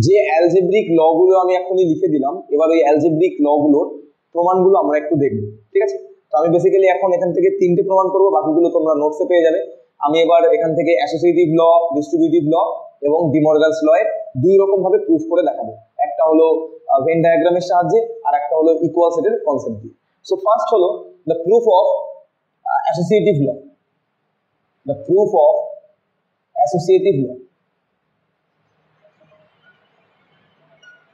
যে অ্যালজেব্রিক লগুলো আমি এখনই লিখে দিলাম, এবার ওই অ্যালজেব্রিক লগুলোর প্রমাণগুলো আমরা একটু দেখবো। ঠিক আছে, তো আমি বেসিক্যালি এখন এখান থেকে 3টে প্রমাণ করবো, বাকিগুলো তোমরা নোটসে পেয়ে যাবে। আমি এবার এখান থেকে অ্যাসোসিয়েটিভ ল, ডিস্ট্রিবিউটিভ ল এবং ডি মর্গানস ল এর 2 রকম ভাবে প্রুফ করে দেখাবো। একটা হলো ভেন ডায়াগ্রামের সাহায্যে, আর একটা হলো ইকুয়াল সেটের কনসেপ্ট দিয়ে। সো ফার্স্ট হলো the proof of associative law. The proof of associative law,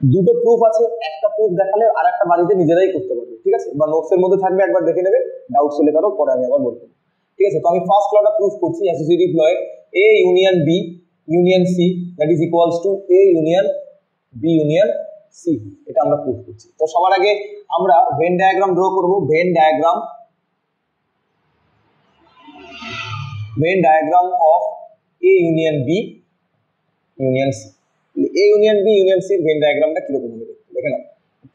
দুটো প্রুফ আছে, একটা প্রুফ দেখালে আর একটা বাড়িতে নিজেরাই করতে পারবে। ঠিক আছে, বা নোটসের মধ্যে থাকবে, একবার দেখে নেবে, ডাউটস হলে কারো পরে আমি আবার বলবো। ঠিক আছে, তো আমি ফার্স্ট লটা প্রুফ করছি অ্যাসোসিয়েটিভ ল এর, A union B union C that is equals to A union B union C, এটা আমরা প্রুফ করছি। তো সবার আগে আমরা ভেন ডায়াগ্রাম ড্র করব। Venn diagram of A union B union C. A union B union C এর ভেন ডায়াগ্রামটা কিরকম হবে দেখে নাও।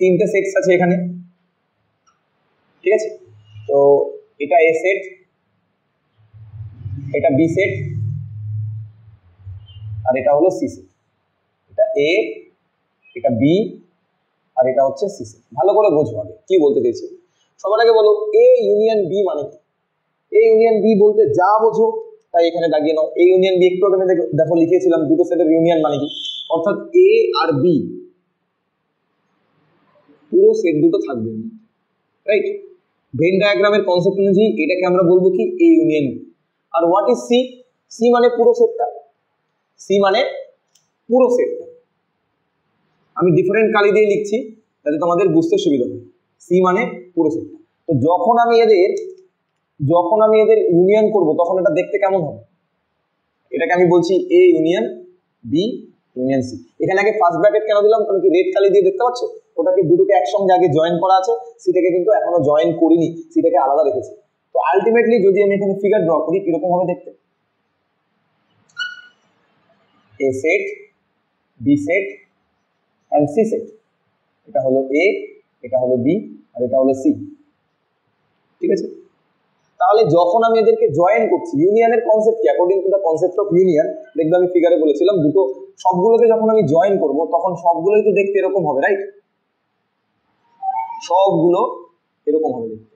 3টে সেটস আছে এখানে। ঠিক আছে, তো এটা এ সেট, এটা বি সেট, আর এটা হলো সি সেট। এটা এ, এটা বি, আর এটা হচ্ছে সি সেট। ভালো করে বোঝো আগে কি বলতে চাইছি। সবার আগে বলো এ ইউনিয়ন বি মানে কি। এ ইউনিয়ন বি বলতে যা বোঝো তাই এখানে দাগিয়ে নাও। এ ইউনিয়ন বি একটু আগে দেখো লিখেছিলাম, দুটো সেটের ইউনিয়ন মানে কি, অর্থাৎ এ আর বি পুরো সেট দুটো থাকবে, রাইট। ভেন ডায়াগ্রামের কনসেপ্ট অনুযায়ী এটাকে আমরা বলবো কি এ ইউনিয়ন বি। আর হোয়াট ইজ সি, সি মানে পুরো সেটটা, সি মানে পুরো সেটটা। আমি ডিফারেন্ট কালি দিয়ে লিখছি যাতে তোমাদের বুঝতে সুবিধা হয়। সি মানে পুরো সেটটা। তো যখন আমি এদের ইউনিয়ন করব তখন এটা দেখতে কেমন হবে? এটাকে আমি বলছি A union B union C. এখানে আগে ফার্স্ট ব্র্যাকেট কেন দিলাম? কারণ কি রেড কালি দিয়ে দেখতে পাচ্ছ ওটাকে দুটোকে একসঙ্গে আগে জয়েন করা আছে, সিটাকে কিন্তু এখনো জয়েন করিনি, সিটাকে আলাদা রেখেছি। তো আলটিমেটলি যদি আমি এখানে ফিগার ড্র করি কিরকম হবে দেখতে? A set, B set and C set. এটা হলো এ, এটা হলো বি আর এটা হলো সি। ঠিক আছে, তাহলে যখন আমি এদেরকে জয়েন করছি, ইউনিয়নের কনসেপ্ট কি? According to the concept of union, দেখবে আমি ফিগারে বলেছিলাম দুটো সবগুলোকে যখন আমি জয়েন করব তখন সবগুলোই তো দেখতে এরকম হবে, রাইট? সবগুলো এরকম হবে দেখতে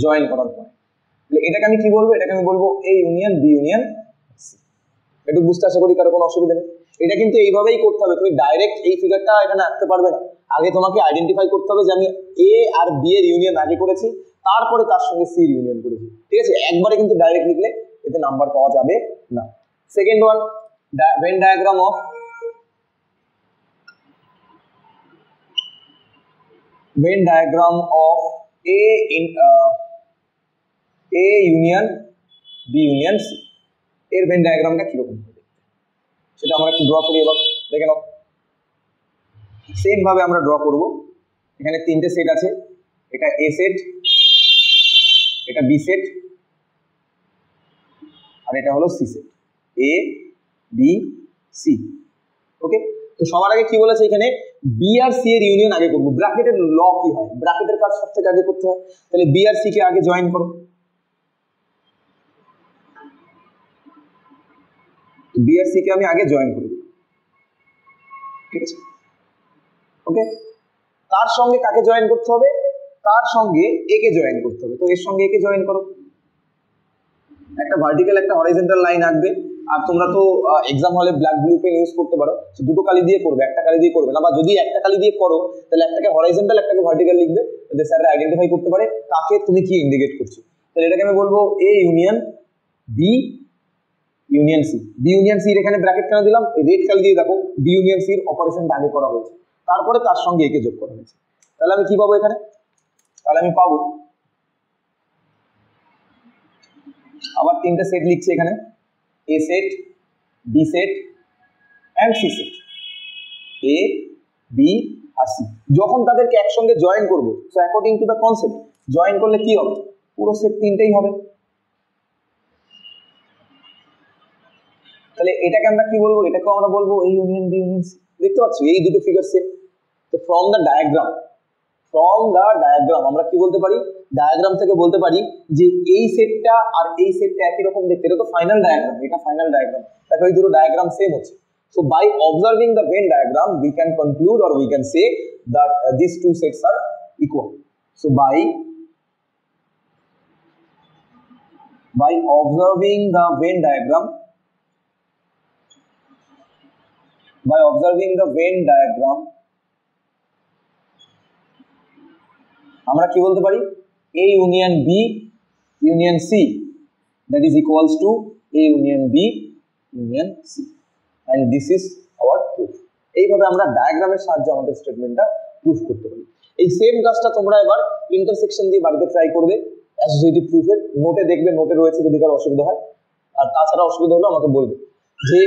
জয়েন করার পরে। এটাকে আমি কি বলবো? এটাকে আমি বলবো A union B union C. একটু বুঝতে আশা করি কারো কোনো অসুবিধা নেই। এটা কিন্তু এইভাবেই করতে হবে, তুমি ডাইরেক্ট এই ফিগারটা এখানে আঁকতে পারবে না। আগে তোমাকে আইডেন্টিফাই করতে হবে যে আমি এ আর বি এর ইউনিয়ন আগে করেছি, তারপরে তার সঙ্গে সি এর ইউনিয়ন করেছি। ঠিক আছে, একবারে কিন্তু ডাইরেক্ট লিখলে এতে নাম্বার পাওয়া যাবে না। Second one, Venn diagram of A union B union C, এর ভেন ডায়াগ্রামটা কিরকম হবে সেটা আমরা একটু ড্র করি। এবার দেখে নাও, সেম ভাবে আমরা ড্র করব। এখানে তিনটে সেট আছে, এটা এ সেট, এটা বি সেট আর এটা হলো C set, A B C. ওকে, তো সবার আগে কি বলেছে এখানে? বি আর সি এর ইউনিয়ন আগে করবো। ব্র্যাকেটের ল কি হয়? ব্র্যাকেটের কাজ সব থেকে আগে করতে হয়। তাহলে বি আর সি কে আগে জয়েন করো। বি আর সি কে আমি আগে জয়েন করব, ঠিক আছে? ওকে, তার সঙ্গে কাকে জয়েন করতে হবে? তার সঙ্গে এ কে জয়েন করতে হবে। তো এর সঙ্গে এ কে জয়েন করো। একটা ভার্টিক্যাল একটা হরাইজন্টাল লাইন আঁকবে। আর তোমরা তো এক্সাম হলে ব্ল্যাক ব্লু পেন ইউজ করতে পারো, দুটো কালি দিয়ে করবে, একটা কালি দিয়ে করবে না। বা যদি একটা কালি দিয়ে করো তাহলে একটাকে হরাইজন্টাল একটাকে ভার্টিক্যাল লিখবে, যাতে স্যাররা আইডেন্টিফাই করতে পারে কাকে তুমি কি ইন্ডিকেট করছো। তাহলে এটাকে আমি বলবো A union B union C. B union C এখানে ব্র্যাকেট কেন দিলাম? রেড কালি দিয়ে দেখো বি ইউনিয়ন সির অপারেশনটা আগে করা হয়েছে, তারপরে তার সঙ্গে একে যোগ করা হয়েছে। তাহলে আমি কি পাবো এখানে? তাহলে আমি পাবো আবার তিনটে সেট লিখছি এখানে, A set, B set and C set. A B আর সি যখন তাদেরকে একসঙ্গে জয়েন করবো, so according to the concept join করলে কি হবে? পুরো সেট তিনটেই হবে। তাহলে এটাকে আমরা কি বলবো? এটাকেও আমরা বলবো এই ইউনিয়ন বি ইউনিয়ন সি। দেখতে পাচ্ছ এই দুটো ফিগার সেট। তো ফ্রম দ্য ডায়াগ্রাম আমরা কি বলতে পারি? ডায়াগ্রাম থেকে বলতে পারি যে এই সেটটা আর এই সেটটা একই রকম দেখতে। এটা তো ফাইনাল ডায়াগ্রাম, এটা ফাইনাল ডায়াগ্রাম। দেখো এই দুটো ডায়াগ্রাম সেম হচ্ছে। So by observing the Venn diagram, we can conclude or we can say that these two sets are equal. So by observing the Venn diagram, আমরা কি বলতে পারি? A union B union C that is equals to A union B union C and this is our proof. এইভাবে আমরা ডায়াগ্রামের সাহায্যে আমাদের স্টেটমেন্টটা প্রুফ করতে পারি। এই সেম কাজটা তোমরা এবার ইন্টারসেকশন দিয়ে বাড়িতে ট্রাই করবে অ্যাসোসিয়েটিভ প্রুফের। নোটে দেখবে, নোটে রয়েছে যদি কারো অসুবিধা হয়। আর তাছাড়া অসুবিধা হলে আমাকে বলবে যে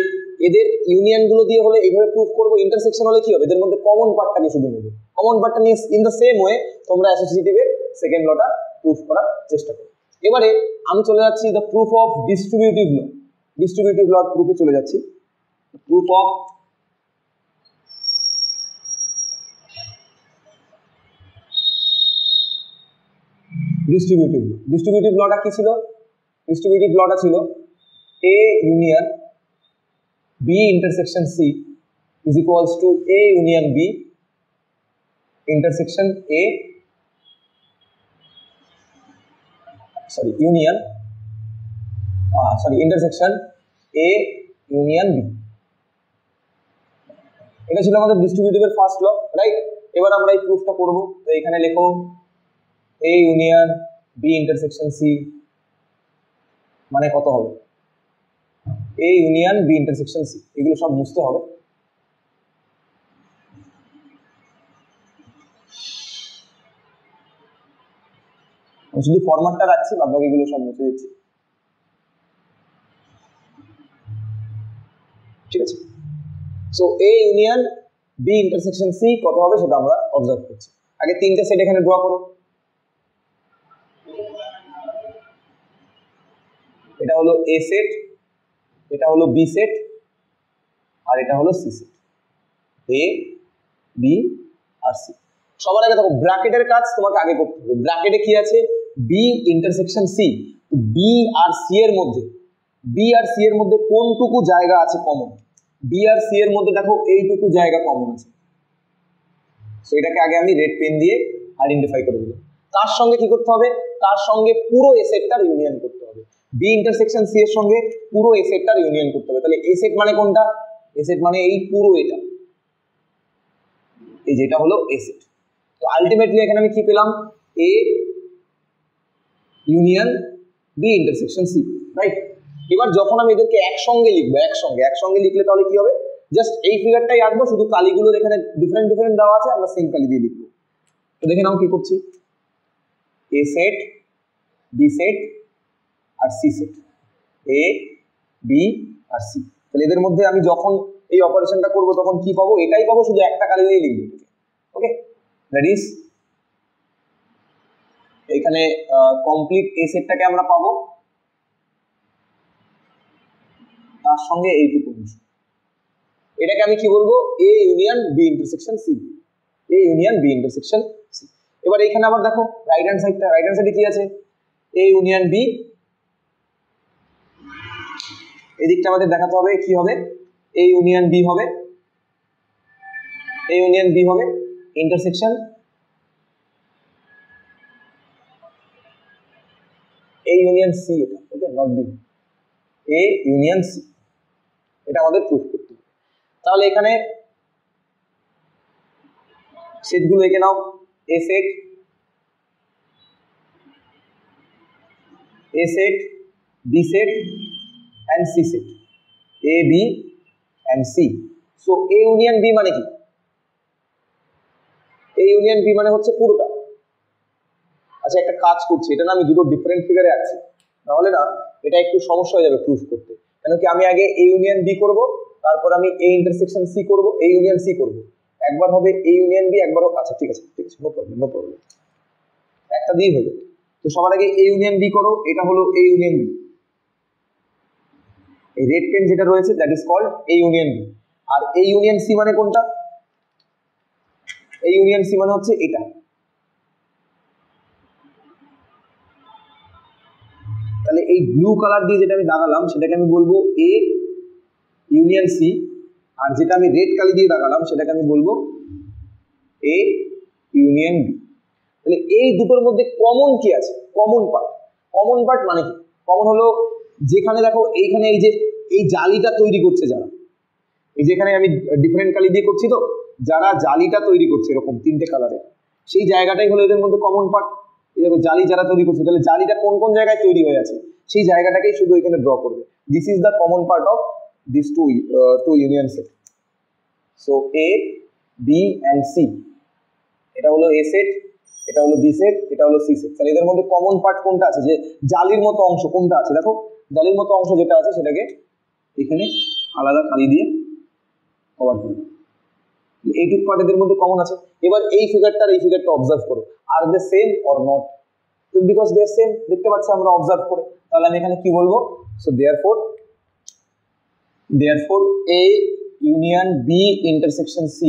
এদের ইউনিয়ন গুলো দিয়ে হলে এইভাবে প্রুফ করবো, ইন্টারসেকশন হলে কি হবে? এদের মধ্যে কমন পার্টটাকে শুধু নেবে, কমন পার্টটা নিয়ে ইন দ্য সেম ওয়ে তোমরা অ্যাসোসিয়েটিভের সেকেন্ড লটা প্রুফ করার চেষ্টা করো। এবারে আমি চলে যাচ্ছি the proof of distributive law. Distributive লর প্রুফে চলে যাচ্ছি। Proof of distributive law. Distributive লটা কি ছিল? ডিস্ট্রিবিউটিভ লটা ছিল A union B intersection C is equals to A union B intersection A, intersection A union B। এটা ছিল আমাদের ডিস্ট্রিবিউটিভের ফার্স্ট ল, রাইট? এবার আমরা এই প্রুফটা করব। তো এখানে লেখো A union B intersection C মানে কত হবে? A union B intersection C, এগুলো সব মুছতে হবে। শুধু ফরম্যাটটা রাখছি, বাদ বাকিগুলো সব মুছে দিচ্ছি। ঠিক আছে, so A union B intersection C কত হবে সেটা আমরা অবজার্ভ করছি। আগে তিনটে সেট এখানে ড্র করো। এটা হলো এ সেট, এটা হলো বি সেট, আর এটা হলো সি সেট। এ বি আর সি। সবার আগে দেখো ব্র্যাকেটের কাজ তোমাকে আগে করতে হবে। ব্র্যাকেটে কি আছে? B intersection C. বি আর সি এর মধ্যে, বি আর সি এর মধ্যে কোনটুকু জায়গা আছে কমন? বি আর সি এর মধ্যে দেখো এইটুকু জায়গা কমন আছে, সো এটাকে আগে আমি রেড পেন দিয়ে আইডেন্টিফাই করে দিলাম। তার সঙ্গে কি করতে হবে? তার সঙ্গে পুরো এ সেটটার ইউনিয়ন করতে হবে। বি ইন্টারসেকশন সি এর সঙ্গে পুরো এ সেটটার ইউনিয়ন করতে হবে। তাহলে এ সেট মানে কোনটা? এ সেট মানে এই পুরো এটা, এই যেটা হলো এ সেট। তো আলটিমেটলি এখানে আমি কি পেলাম? A union B intersection C, right? এবার যখন আমি এদেরকে একসঙ্গে লিখবো, একসঙ্গে লিখলে তাহলে কি হবে? জাস্ট এই ফিগারটাই আঁকবো, শুধু কালিগুলো এখানে ডিফারেন্ট ডিফারেন্ট দেওয়া আছে, আমরা সেম কালি দিয়ে লিখবো। তো দেখে নাও কি করছি। এ set, B set R C set, A B আর সি। তাহলে এদের মধ্যে আমি যখন এই অপারেশনটা করব তখন কি পাবো? এটাই পাবো, শুধু একটা কালি দিয়ে লিখবো। ওকে, দ্যাট ইজ এখানে কমপ্লিট এ সেটটাকে আমরা পাবো, তার সঙ্গে এইটুকু অংশ। এটাকে আমি কি বলবো? A union B intersection C, A union B intersection C. এবার এখানে আবার দেখো রাইট হ্যান্ড সাইডটা, রাইট হ্যান্ড সাইডে কি আছে? A union B. এদিকটা আমাদের দেখাতে হবে কি হবে? এ ইউনিয়ন বি হবে, এ ইউনিয়ন বি হবে ইন্টারসেকশন এ ইউনিয়ন সি, এটা okay, not B, A union C. এটা আমাদের প্রুফ করতে হবে। তাহলে এখানে সেটগুলো এঁকে নাও। A set, A set, B set and C set, A, B and C. So A union B মানে কি? A union B মানে হচ্ছে পুরোটা। আচ্ছা একটা কাজ করছি, এটা না আমি দুটো ডিফারেন্ট ফিগারে আছি, তাহলে না এটা একটু সমস্যা হয়ে যাবে প্রুফ করতে। কেন কি আমি আগে A union B করব, তারপর আমি A intersection C করব, A union C করব। একবার হবে A union B, একবার আচ্ছা ঠিক আছে ঠিক আছে, নো প্রবলেম নো প্রবলেম, একটা দিয়েই হয়ে যাবে। তো সবার আগে A union B করো, এটা হলো A union B। এই রেড পেন যেটা রয়েছে that is called A union B। আর A union C মানে কোনটা? A union C মানে হচ্ছে এটা। তাহলে এই ব্লু কালার দিয়ে যেটা আমি দাগালাম সেটাকে আমি বলবো A union C, আর যেটা আমি রেড কালি দিয়ে দাগালাম সেটাকে আমি বলবো A union B। তাহলে এই দুটোর মধ্যে কমন কি আছে? কমন পার্ট মানে কি? কমন হলো যেখানে দেখো এইখানে এই যে এই জালিটা তৈরি করছে যারা, এই যেখানে আমি ডিফারেন্ট কালি দিয়ে করছি, তো যারা জালিটা তৈরি করছে এরকম তিনটে কালারের, সেই জায়গাটাই হলো এদের মধ্যে কমন পার্ট। এই দেখো জালি যারা তৈরি করছে, তাহলে জালিটা কোন কোন জায়গায় তৈরি হয়ে আছে সেই জায়গাটাকেই শুধু এখানে ড্র করবে। This is the common part of this two union set. So A B and C, এটা হলো এ সেট, এটা হলো বি সেট, এটা হলো সি সেট। তাহলে এদের মধ্যে কমন পার্ট কোনটা আছে? যে জালির মতো অংশ কোনটা আছে? দেখো জালির মতো অংশ যেটা আছে সেটাকে এখানে আলাদা কালি দিয়ে কভার করবে। এইটুকু পার্ট এদের মধ্যে কমন আছে। এবার এই ফিগারটা আর এই ফিগারটা অবজার্ভ করো, are they same or not? Because they are same, দেখতে পাচ্ছি আমরা অবজার্ভ করে, তাহলে আমি এখানে কি বলবো? So therefore A union B intersection C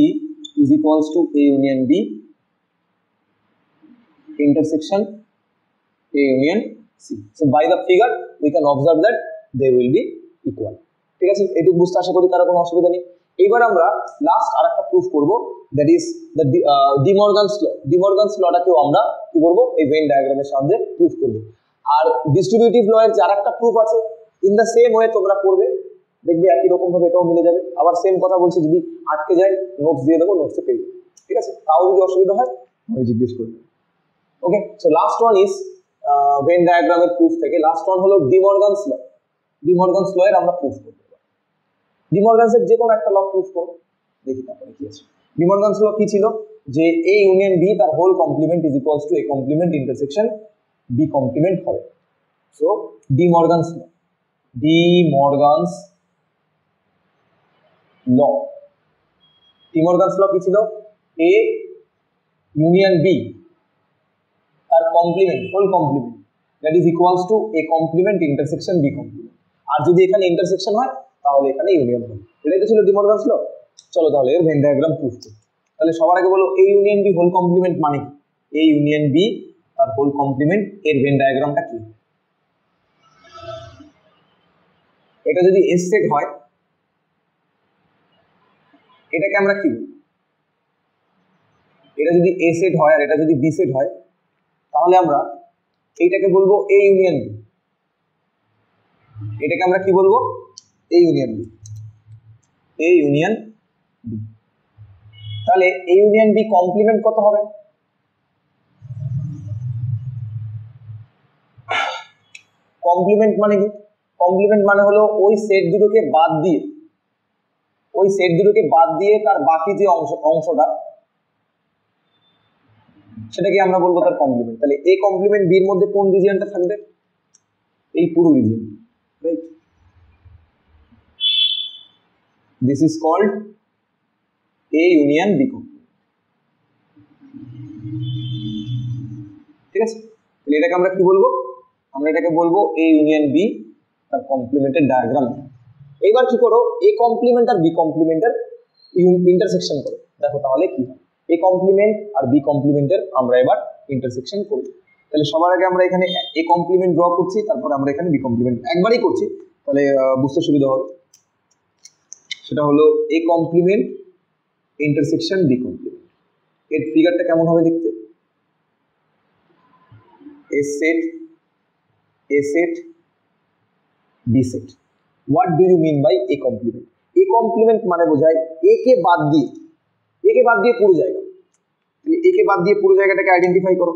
is equals to A union B intersection A union C. So by the figure we can observe that they will be equal. ঠিক আছে, এইটুকু বুঝতে আশা করি কারো কোনো অসুবিধা নেই। এবার আমরা লাস্ট আর একটা প্রুফ করবো, that is the De Morgan's law. De Morgan's লটাকেও আমরা কি করবো? এই ভেন ডায়াগ্রামের সাহায্যে প্রুফ করবো। আর ডিস্ট্রিবিউটিভ ল এর যার একটা প্রুফ আছে, ইন দ্য সেম ওয়ে তোমরা করবে, দেখবে একই রকম ভাবে এটাও মিলে যাবে। আবার সেম কথা বলছি, যদি আটকে যায় নোটস দিয়ে দেবো, নোটসে পেয়ে যাবে। ঠিক আছে, তাও যদি অসুবিধা হয় আমি জিজ্ঞেস করবো। Okay, so last one is Venn ডায়াগ্রামের প্রুফ থেকে লাস্ট ওয়ান হলো ডিমর্গানস ল। ডিমর্গানস ল এর আমরা প্রুফ করবো। ডিমর্গানসের যে কোনো একটা ল প্রুফ করবো, দেখি তারপরে কি আছে। ডিমর্গানস ল কি ছিল? যে A ইউনিয়ন B তার whole complement is equals to A complement intersection B complement হবে। সো ডি মর্গানস ল কি ছিল? এ ইউনিয়ন বি তার complement, whole complement, that is equals to A complement intersection B complement. আর যদি এখানে ইন্টারসেকশন হয় তাহলে এখানে ইউনিয়ন হবে। এটাই তো ছিল ডি মর্গানস ল। চলো তাহলে এর ভেন ডায়াগ্রাম প্রুফ করি। তাহলে সবার আগে বলো A union B whole complement মানে কি? এ ইউনিয়ন বি তার হোল কমপ্লিমেন্ট, এর ভেন ডায়াগ্রামটা কি? এটা যদি এস সেট হয় এটাকে আমরা কি বলি? এটা যদি এ সেট হয় আর এটা যদি বি সেট হয় তাহলে আমরা এইটাকে বলবো এ ইউনিয়ন বি। এটাকে আমরা কি বলবো? A union B. A union B. তাহলে এ ইউনিয়ন বি কমপ্লিমেন্ট কত হবে? কমপ্লিমেন্ট মানে কি? কমপ্লিমেন্ট মানে হলো ওই সেট দুটোকে বাদ দিয়ে তার বাকি যে অংশটা সেটাকে আমরা বলবো তার কমপ্লিমেন্ট। তাহলে এ কমপ্লিমেন্ট বির মধ্যে কোন রিজিয়নটা থাকবে? এই পুরো region, right? This is called A union B complement. ঠিক আছে, তাহলে এটাকে আমরা কি বলবো? আমরা এটাকে বলবো এ ইউনিয়ন বি তার কমপ্লিমেন্টের ডায়াগ্রাম। এইবার কি করো, এ কমপ্লিমেন্ট আর বি কমপ্লিমেন্টের ইন্টারসেকশন করো, দেখো তাহলে কি হয়। এ কমপ্লিমেন্ট আর বি কমপ্লিমেন্টের আমরা এবার ইন্টারসেকশন করি। তাহলে সবার আগে আমরা এখানে এ কমপ্লিমেন্ট ড্র করছি, তারপরে আমরা এখানে বি কমপ্লিমেন্ট একবারই করছি, তাহলে বুঝতে সুবিধা হবে। সেটা হলো A complement intersection B complement. এর ফিগারটা কেমন হবে দেখতে? A set B set. What do you mean by A complement? A complement মানে বোঝায় এ কে বাদ দিয়ে পুরো জায়গা। এ কে বাদ দিয়ে পুরো জায়গাটাকে আইডেন্টিফাই করো।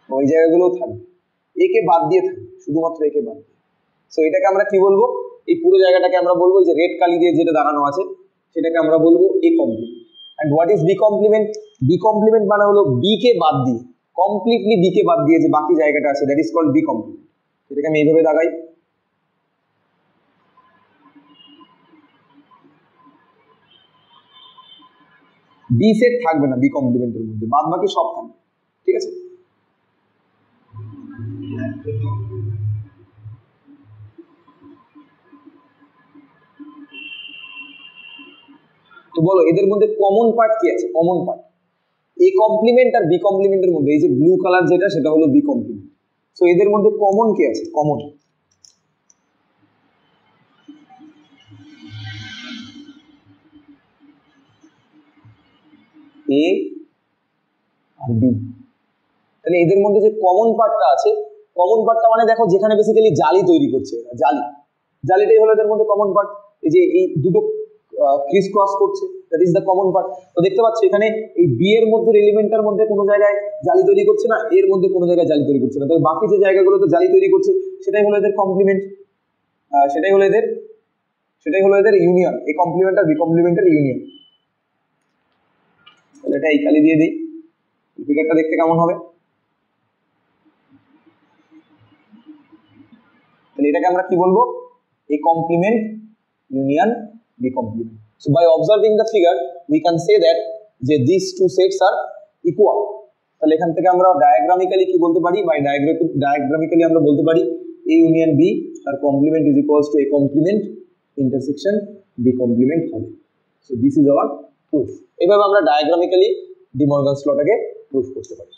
ওই জায়গাগুলো থাকবে, এ কে বাদ দিয়ে থাকবে, শুধুমাত্র এ কে বাদ দিয়ে। সো এটাকে আমরা কি বলবো? এই পুরো জায়গাটাকে আমরা বলবো, এই যে রেড কালি দিয়ে যেটা দেখানো আছে সেটাকে আমরা বলবো A complement. And what is B complement? B complement মানে হলো বি কে বাদ দিয়ে, কমপ্লিটলি বি কে বাদ দিয়ে যে বাকি জায়গাটা আছে, that is called B complement. এটাকে আমি এইভাবে দাগাই। বি সেট থাকবে না বি কমপ্লিমেন্টের মধ্যে, বাদ বাকি সব থাকবে। ঠিক আছে, তো বলো এদের মধ্যে কমন পার্ট কি আছে? কমন পার্ট এ কমপ্লিমেন্ট আর বি কমপ্লিমেন্টের মধ্যে, এই যে ব্লু কালার যেটা সেটা হলো বি কমপ্লিমেন্ট। সো এদের মধ্যে কমন কি আছে? কমন এ আর বি। তাহলে এদের মধ্যে যে কমন পার্টটা আছে, কমন পার্টটা মানে দেখো যেখানে বেসিক্যালি জালি তৈরি করছে, জালিটাই হলো এদের মধ্যে কমন পার্ট। এই যে এই দুটো ক্রিস ক্রস করছে, that is the common part. তো দেখতে পাচ্ছ এখানে এই বি এর মধ্যে এলিমেন্টটার মধ্যে কোনো জায়গায় জালি তৈরি করছে না, এর মধ্যে কোনো জায়গায় জালি তৈরি করছে না, তবে বাকি যে জায়গাগুলোতে জালি তৈরি করছে সেটাই হলো এদের কমপ্লিমেন্ট, সেটাই হলো এদের ইউনিয়ন। এ কমপ্লিমেন্ট আর বি কমপ্লিমেন্টের ইউনিয়ন। তাহলে এটা এই কালি দিয়ে দিই, ফিগারটা দেখতে কেমন হবে? তাহলে এটাকে আমরা কি বলবো? A complement union B complement. So by observing the figure we can say that যে these two sets are equal. তাহলে এখান থেকে আমরা ডায়াগ্রামিক্যালি কি বলতে পারি? বাই ডায়াগ্রামিক্যালি আমরা বলতে পারি এ ইউনিয়ন বি তার complement is equals to A complement intersection B complement হবে। So this is our proof. এভাবে আমরা ডায়াগ্রামিক্যালি ডি মর্গানস লটাকে প্রুফ করতে পারি।